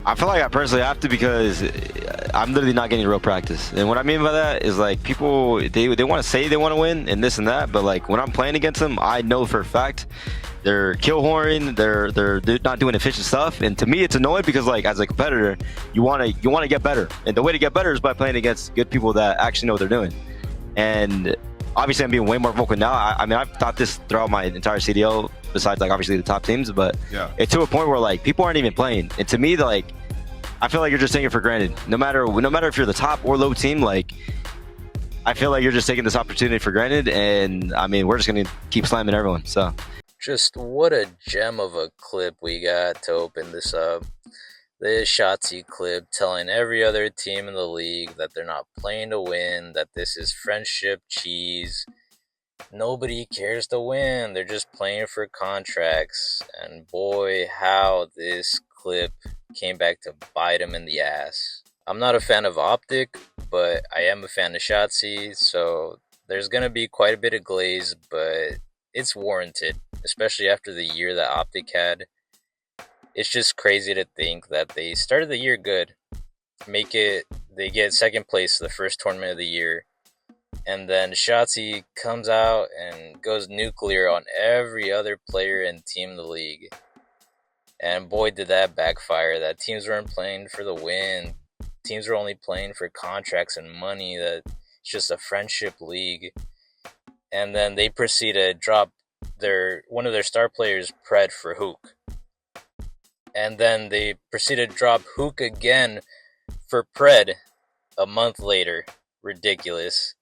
I feel like I personally have to because I'm literally not getting real practice. And what I mean by that is like people they want to say they want to win and this and that, but like when I'm playing against them, I know for a fact they're kill whoring, they're not doing efficient stuff, and to me it's annoying because like as a competitor, you want to get better, and the way to get better is by playing against good people that actually know what they're doing. And obviously, I'm being way more vocal now. I mean, I've thought this throughout my entire CDL, besides like obviously the top teams, but Yeah. it's to a point where like people aren't even playing, and to me, like I feel like you're just taking it for granted. No matter if you're the top or low team, like I feel like you're just taking this opportunity for granted, and I mean, we're just gonna keep slamming everyone. So. Just what a gem of a clip we got to open this up. This Shotzi clip telling every other team in the league that they're not playing to win, that this is friendship cheese. Nobody cares to win. They're just playing for contracts. And boy, how this clip came back to bite him in the ass. I'm not a fan of Optic, but I am a fan of Shotzi, so there's going to be quite a bit of glaze, but it's warranted, especially after the year that Optic had. It's just crazy to think that they started the year good, they get second place the first tournament of the year, and then Shotzi comes out and goes nuclear on every other player and team in the league. And boy, did that backfire. That teams weren't playing for the win. Teams were only playing for contracts and money. That it's just a friendship league. And then they proceed to drop one of their star players, Pred, for Hook. And then they proceed to drop Hook again for Pred a month later. Ridiculous.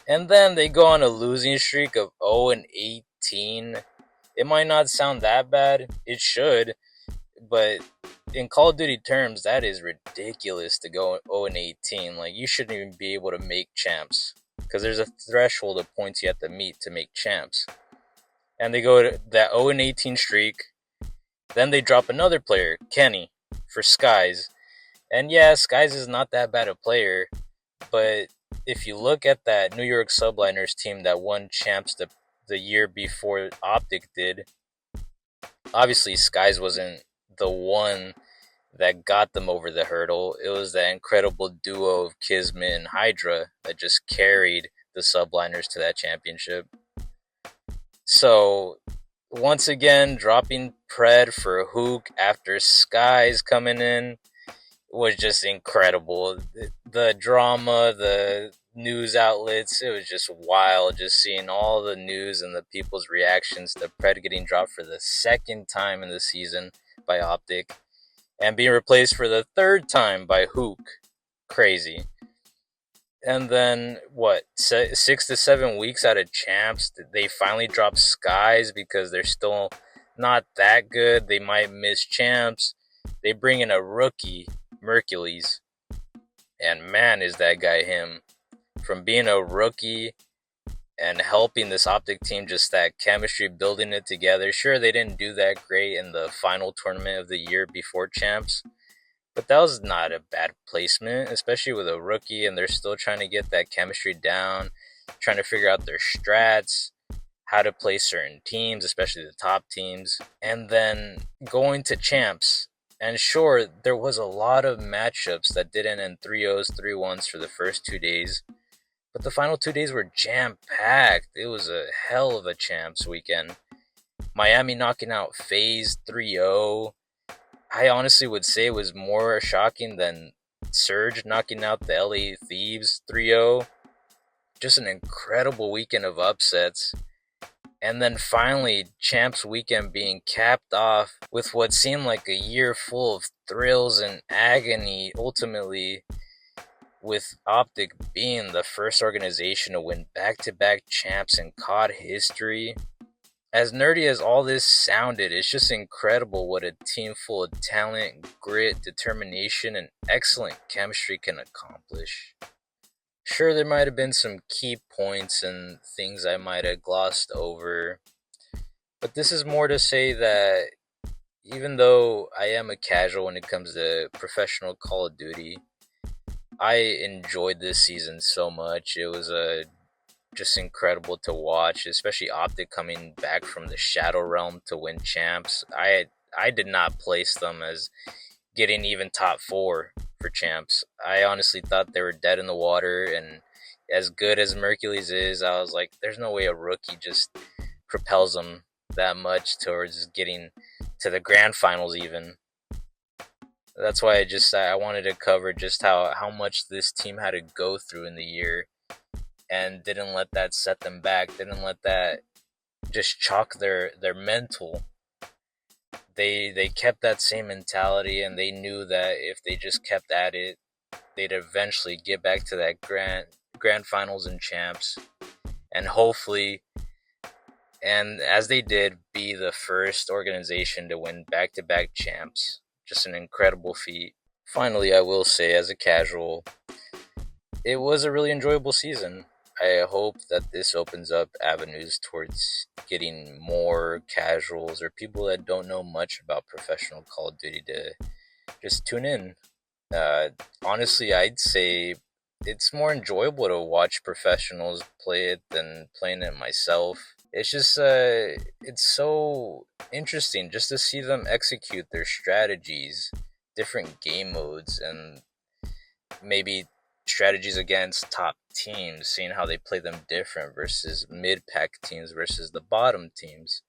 And then they go on a losing streak of 0-18. It might not sound that bad. It should. But in Call of Duty terms, that is ridiculous to go 0-18. Like, you shouldn't even be able to make champs, because there's a threshold of points you have to meet to make champs. And they go to that 0-18 streak. Then they drop another player, Kenny, for Skies. And yeah, Skies is not that bad a player, but if you look at that New York Subliners team that won champs the year before Optic did, obviously Skies wasn't the one that got them over the hurdle. It was that incredible duo of Kismet and Hydra that just carried the Subliners to that championship. So, once again, dropping Pred for Hook after Skies coming in was just incredible. The drama, the news outlets, it was just wild just seeing all the news and the people's reactions to Pred getting dropped for the second time in the season by Optic and being replaced for the third time by Hook. Crazy. And then, 6 to 7 weeks out of champs, they finally drop Skies because they're still not that good. They might miss champs. They bring in a rookie, Mercules. And man, is that guy him. From being a rookie and helping this Optic team, just that chemistry, building it together. Sure, they didn't do that great in the final tournament of the year before champs, but that was not a bad placement, especially with a rookie, and they're still trying to get that chemistry down, trying to figure out their strats, how to play certain teams, especially the top teams, and then going to champs. And sure, there was a lot of matchups that didn't end 3-0s, 3-1s for the first 2 days, but the final 2 days were jam-packed. It was a hell of a champs weekend. Miami knocking out FaZe 3-0. I honestly would say it was more shocking than Surge knocking out the LA Thieves 3-0. Just an incredible weekend of upsets. And then finally, Champs weekend being capped off with what seemed like a year full of thrills and agony, ultimately, with Optic being the first organization to win back-to-back champs in COD history. As nerdy as all this sounded, it's just incredible what a team full of talent, grit, determination, and excellent chemistry can accomplish. Sure, there might have been some key points and things I might have glossed over, but this is more to say that even though I am a casual when it comes to professional Call of Duty, I enjoyed this season so much. It was just incredible to watch, especially Optic coming back from the Shadow Realm to win champs. I did not place them as getting even top four for champs. I honestly thought they were dead in the water, and as good as Mercules is, I was like, there's no way a rookie just propels them that much towards getting to the grand finals even. That's why I wanted to cover just how much this team had to go through in the year, and didn't let that set them back, didn't let that just chalk their mental. They kept that same mentality, and they knew that if they just kept at it, they'd eventually get back to that grand finals and champs, and hopefully, and as they did, be the first organization to win back-to-back champs. Just an incredible feat. Finally, I will say, as a casual, it was a really enjoyable season. I hope that this opens up avenues towards getting more casuals or people that don't know much about professional Call of Duty to just tune in. Uh, Honestly, I'd say it's more enjoyable to watch professionals play it than playing it myself. It's just, it's so interesting just to see them execute their strategies, different game modes, and maybe strategies against top teams, seeing how they play them different versus mid-pack teams versus the bottom teams.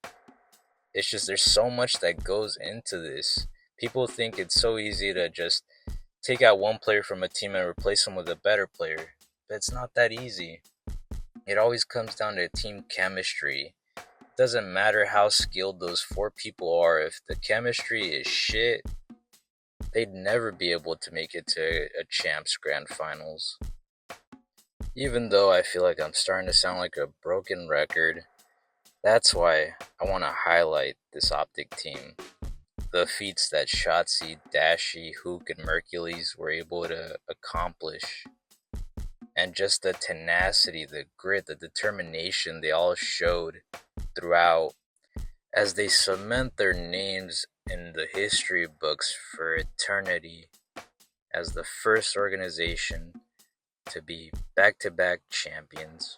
It's just there's so much that goes into this. People think it's so easy to just take out one player from a team and replace him with a better player, but it's not that easy. It always comes down to team chemistry. It doesn't matter how skilled those four people are, if the chemistry is shit, they'd never be able to make it to a champs grand finals. Even though I feel like I'm starting to sound like a broken record, that's why I want to highlight this Optic team. The feats that Shotzi, Dashi, Hook, and Mercules were able to accomplish, and just the tenacity, the grit, the determination they all showed throughout, as they cement their names in the history books for eternity as the first organization to be back-to-back champions.